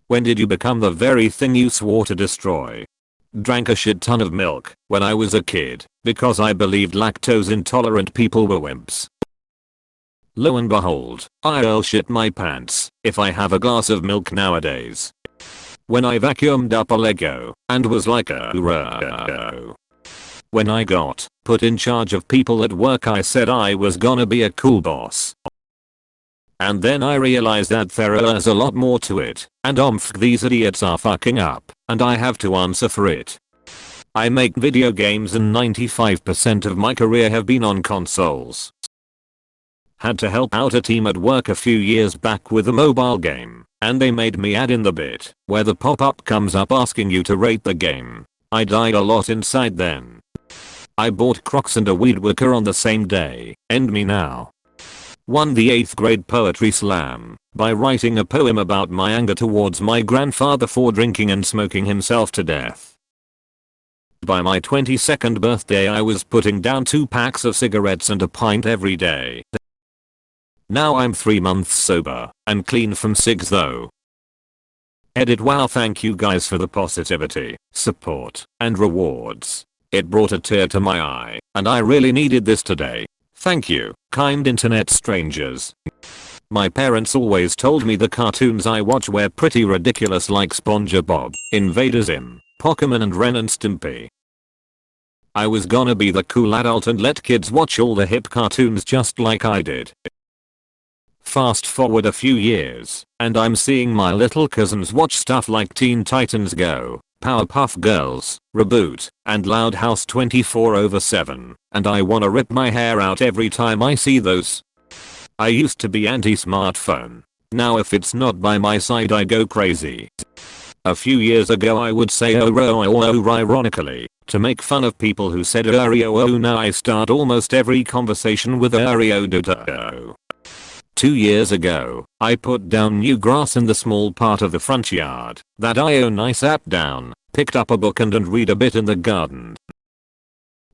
When did you become the very thing you swore to destroy? Drank a shit ton of milk when I was a kid because I believed lactose intolerant people were wimps. Lo and behold, I'll shit my pants if I have a glass of milk nowadays. When I vacuumed up a Lego and was like a when I got put in charge of people at work I said I was gonna be a cool boss. And then I realized that there's a lot more to it, and these idiots are fucking up, and I have to answer for it. I make video games and 95% of my career have been on consoles. Had to help out a team at work a few years back with a mobile game, and they made me add in the bit where the pop-up comes up asking you to rate the game. I died a lot inside then. I bought Crocs and a weed whacker on the same day, end me now. Won the 8th grade poetry slam by writing a poem about my anger towards my grandfather for drinking and smoking himself to death. By my 22nd birthday I was putting down 2 packs of cigarettes and a pint every day. Now I'm 3 months sober and clean from cigs though. Edit. Wow, thank you guys for the positivity, support, and rewards. It brought a tear to my eye, and I really needed this today. Thank you, kind internet strangers. My parents always told me the cartoons I watch were pretty ridiculous like SpongeBob, Invader Zim, Pokemon and Ren and Stimpy. I was gonna be the cool adult and let kids watch all the hip cartoons just like I did. Fast forward a few years, and I'm seeing my little cousins watch stuff like Teen Titans Go, Powerpuff Girls, Reboot, and Loud House 24/7, and I wanna rip my hair out every time I see those. I used to be anti-smartphone. Now if it's not by my side I go crazy. A few years ago I would say oh ironically, to make fun of people who said oh. Now I start almost every conversation with oh. 2 years ago, I put down new grass in the small part of the front yard that I sat down, picked up a book and read a bit in the garden.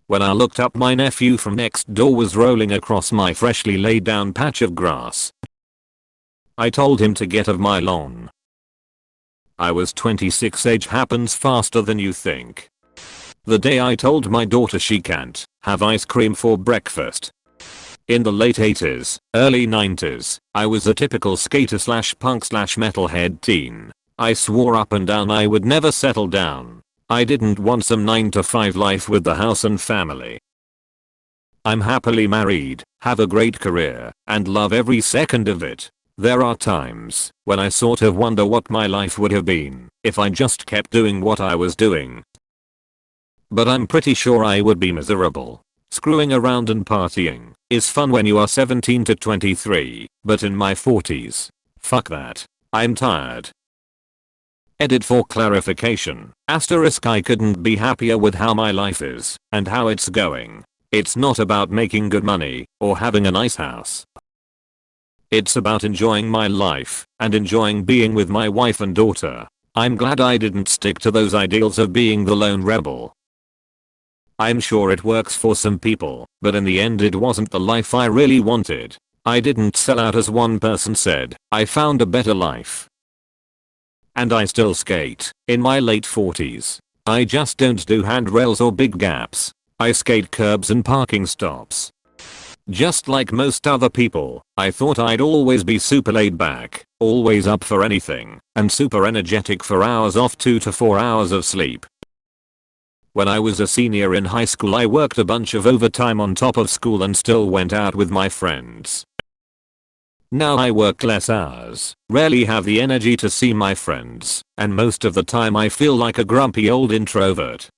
When I looked up my nephew from next door was rolling across my freshly laid down patch of grass. I told him to get off my lawn. I was 26. Age happens faster than you think. The day I told my daughter she can't have ice cream for breakfast. In the late 80s, early 90s, I was a typical skater / punk / metalhead teen. I swore up and down I would never settle down. I didn't want some 9-to-5 life with the house and family. I'm happily married, have a great career, and love every second of it. There are times when I sort of wonder what my life would have been if I just kept doing what I was doing. But I'm pretty sure I would be miserable. Screwing around and partying is fun when you are 17 to 23, but in my 40s, fuck that. I'm tired. Edit. For clarification, asterisk I couldn't be happier with how my life is and how it's going. It's not about making good money or having a nice house. It's about enjoying my life and enjoying being with my wife and daughter. I'm glad I didn't stick to those ideals of being the lone rebel. I'm sure it works for some people, but in the end it wasn't the life I really wanted. I didn't sell out as one person said. I found a better life. And I still skate. In my late 40s. I just don't do handrails or big gaps. I skate curbs and parking stops. Just like most other people, I thought I'd always be super laid back, always up for anything, and super energetic for hours off 2 to 4 hours of sleep. When I was a senior in high school I worked a bunch of overtime on top of school and still went out with my friends. Now I work less hours, rarely have the energy to see my friends, and most of the time I feel like a grumpy old introvert.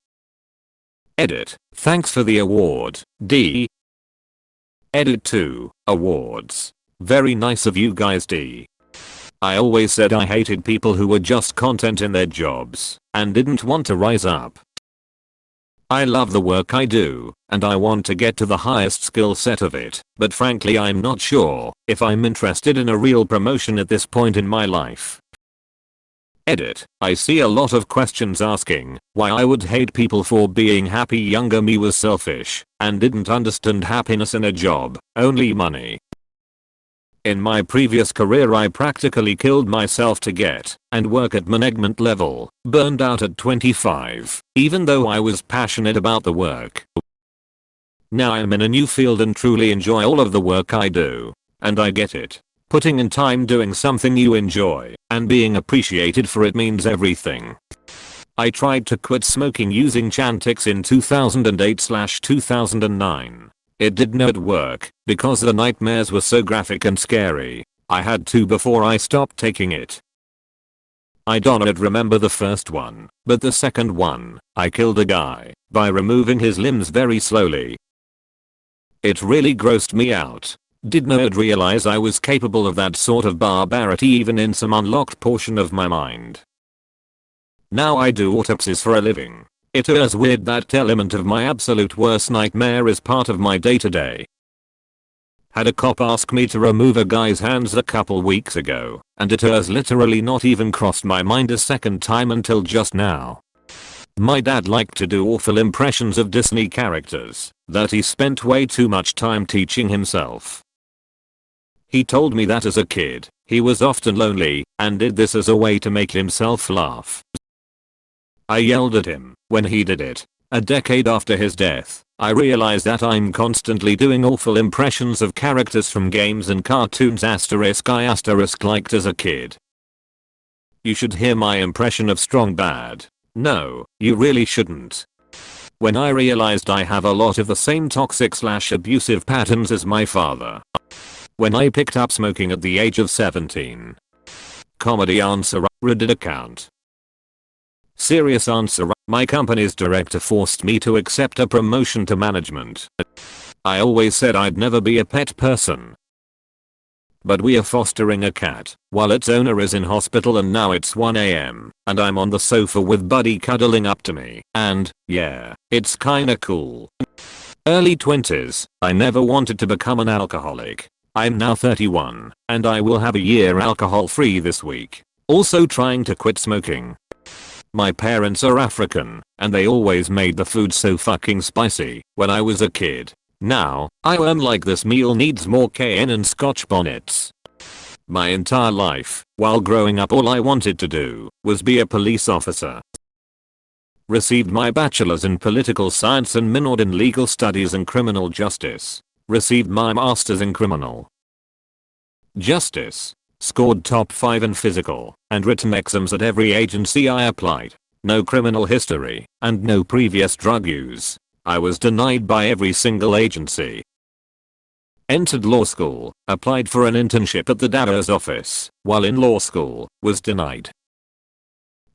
Edit. Thanks for the award, D. Edit 2. Awards. Very nice of you guys, D. I always said I hated people who were just content in their jobs and didn't want to rise up. I love the work I do, and I want to get to the highest skill set of it, but frankly I'm not sure if I'm interested in a real promotion at this point in my life. Edit. I see a lot of questions asking why I would hate people for being happy. Younger me was selfish and didn't understand happiness in a job, only money. In my previous career I practically killed myself to get and work at management level, burned out at 25, even though I was passionate about the work. Now I'm in a new field and truly enjoy all of the work I do. And I get it. Putting in time doing something you enjoy and being appreciated for it means everything. I tried to quit smoking using Chantix in 2008/2009. It did not work because the nightmares were so graphic and scary. I had to before I stopped taking it. I don't remember the first one, but the second one, I killed a guy by removing his limbs very slowly. It really grossed me out. Did not realize I was capable of that sort of barbarity even in some unlocked portion of my mind. Now I do autopsies for a living. It is weird that element of my absolute worst nightmare is part of my day to day. Had a cop ask me to remove a guy's hands a couple weeks ago, and it has literally not even crossed my mind a second time until just now. My dad liked to do awful impressions of Disney characters that he spent way too much time teaching himself. He told me that as a kid, he was often lonely and did this as a way to make himself laugh. I yelled at him when he did it. A decade after his death, I realized that I'm constantly doing awful impressions of characters from games and cartoons I liked as a kid. You should hear my impression of Strong Bad. No, you really shouldn't. When I realized I have a lot of the same toxic/abusive patterns as my father. When I picked up smoking at the age of 17. Comedy answer, Reddit account. Serious answer, my company's director forced me to accept a promotion to management. I always said I'd never be a pet person. But we are fostering a cat while its owner is in hospital and now it's 1 AM and I'm on the sofa with Buddy cuddling up to me and, yeah, it's kinda cool. Early 20s, I never wanted to become an alcoholic. I'm now 31 and I will have a year alcohol free this week. Also trying to quit smoking. My parents are African and they always made the food so fucking spicy when I was a kid. Now, I am like this meal needs more cayenne and scotch bonnets. My entire life, while growing up all I wanted to do was be a police officer. Received my bachelor's in political science and minored in legal studies and criminal justice. Received my master's in criminal justice. Scored top 5 in physical and written exams at every agency I applied. No criminal history and no previous drug use. I was denied by every single agency. Entered law school, applied for an internship at the DA's office while in law school, was denied.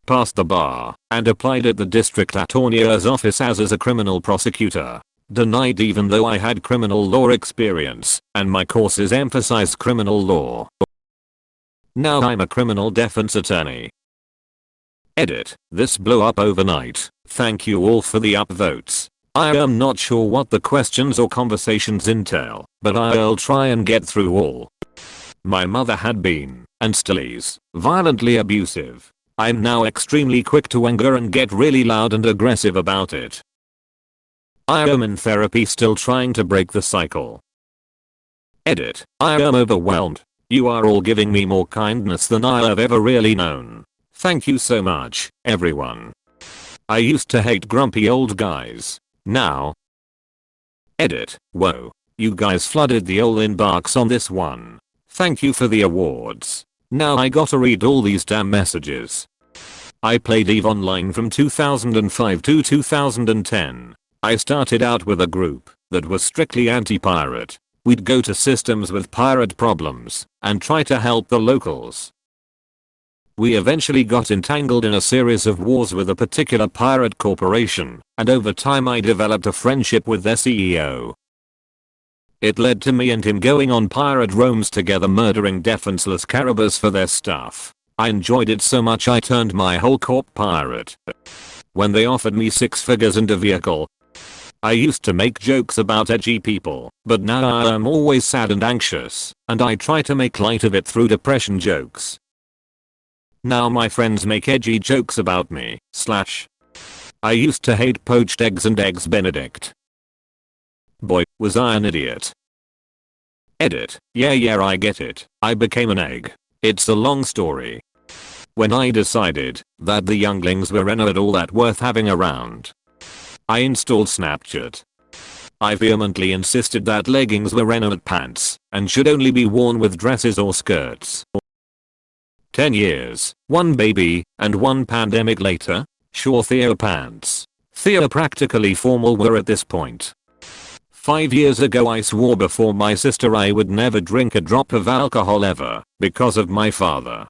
Passed the bar and applied at the district attorney's office as a criminal prosecutor. Denied even though I had criminal law experience and my courses emphasized criminal law. Now I'm a criminal defense attorney. Edit. This blew up overnight. Thank you all for the upvotes. I am not sure what the questions or conversations entail, but I'll try and get through all. My mother had been, and still is, violently abusive. I'm now extremely quick to anger and get really loud and aggressive about it. I am in therapy still trying to break the cycle. Edit. I am overwhelmed. You are all giving me more kindness than I have ever really known. Thank you so much, everyone. I used to hate grumpy old guys. Now. Edit. Whoa. You guys flooded the ol' inbox on this one. Thank you for the awards. Now I gotta read all these damn messages. I played EVE Online from 2005 to 2010. I started out with a group that was strictly anti-pirate. We'd go to systems with pirate problems and try to help the locals. We eventually got entangled in a series of wars with a particular pirate corporation, and over time I developed a friendship with their CEO. It led to me and him going on pirate roams together murdering defenseless Caribous for their stuff. I enjoyed it so much I turned my whole corp pirate. When they offered me 6 figures and a vehicle, I used to make jokes about edgy people, but now I am always sad and anxious, and I try to make light of it through depression jokes. Now my friends make edgy jokes about me, I used to hate poached eggs and eggs benedict. Boy, was I an idiot. Edit. Yeah, I get it. I became an egg. It's a long story. When I decided that the younglings were not all that worth having around, I installed Snapchat. I vehemently insisted that leggings were not pants and should only be worn with dresses or skirts. 10 years, 1 baby, and 1 pandemic later, sure Theo pants. Theo practically formal wear at this point. 5 years ago I swore before my sister I would never drink a drop of alcohol ever because of my father.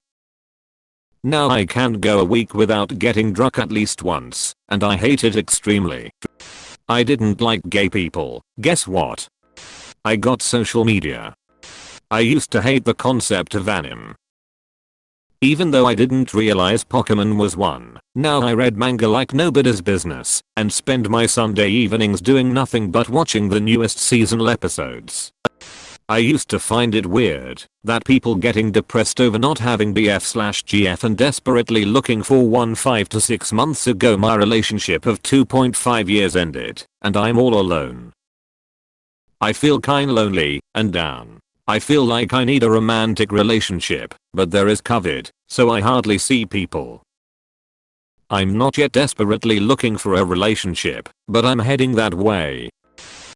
Now I can't go a week without getting drunk at least once, and I hate it extremely. I didn't like gay people. Guess what? I got social media. I used to hate the concept of anime. Even though I didn't realize Pokemon was one, now I read manga like nobody's business and spend my Sunday evenings doing nothing but watching the newest seasonal episodes. I used to find it weird that people getting depressed over not having BF/GF and desperately looking for one 5 to 6 months ago my relationship of 2.5 years ended and I'm all alone. I feel kinda lonely and down. I feel like I need a romantic relationship, but there is COVID, so I hardly see people. I'm not yet desperately looking for a relationship, but I'm heading that way.